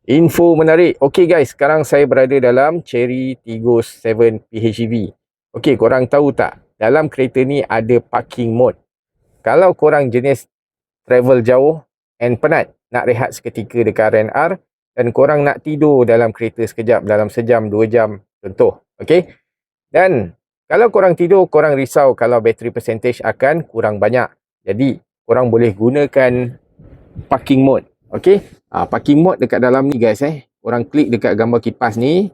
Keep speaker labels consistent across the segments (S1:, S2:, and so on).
S1: Info menarik. Okey guys, sekarang saya berada dalam Chery Tiggo 7 PHEV. Okey, korang tahu tak? Dalam kereta ni ada parking mode. Kalau korang jenis travel jauh and penat, nak rehat seketika dekat R&R dan korang nak tidur dalam kereta sekejap, dalam sejam, 2 jam contoh. Okey? Dan kalau korang tidur, korang risau kalau battery percentage akan kurang banyak. Jadi, korang boleh gunakan parking mode. Okey, parking mode dekat dalam ni guys korang klik dekat gambar kipas ni.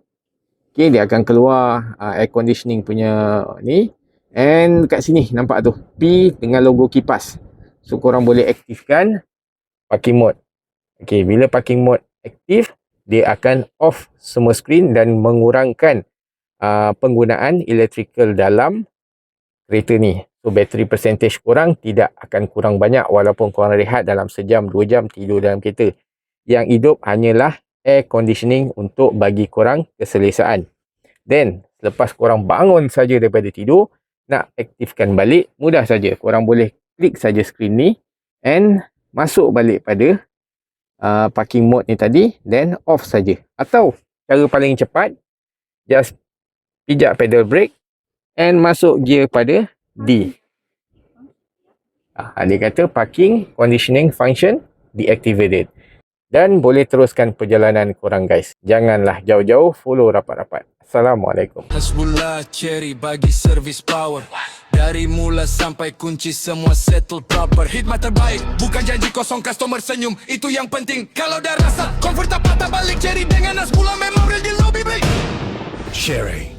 S1: Okey, dia akan keluar air conditioning punya ni. And dekat sini nampak tu P dengan logo kipas. So korang boleh aktifkan parking mode. Okey, bila parking mode aktif, dia akan off semua skrin dan mengurangkan penggunaan electrical dalam kereta ni. So battery percentage korang tidak akan kurang banyak walaupun korang rehat dalam sejam, 2 jam tidur dalam kereta. Yang hidup hanyalah air conditioning untuk bagi korang keselesaan. Then, selepas korang bangun saja daripada tidur, nak aktifkan balik, mudah saja. Korang boleh klik saja skrin ni and masuk balik pada parking mode ni tadi, then off saja. Atau cara paling cepat, just pijak pedal brake and masuk gear pada D. Dia kata parking conditioning function deactivated. Dan boleh teruskan perjalanan korang guys. Janganlah jauh-jauh, follow rapat-rapat. Assalamualaikum.
S2: Hasbullah Chery bagi service power. Dari mula sampai kunci semua settle proper. Khidmat terbaik, bukan janji kosong, customer senyum. Itu yang penting. Kalau dah rasa comfort tak patah balik, Chery dengan Hasbullah memang real di lobby baik. Chery.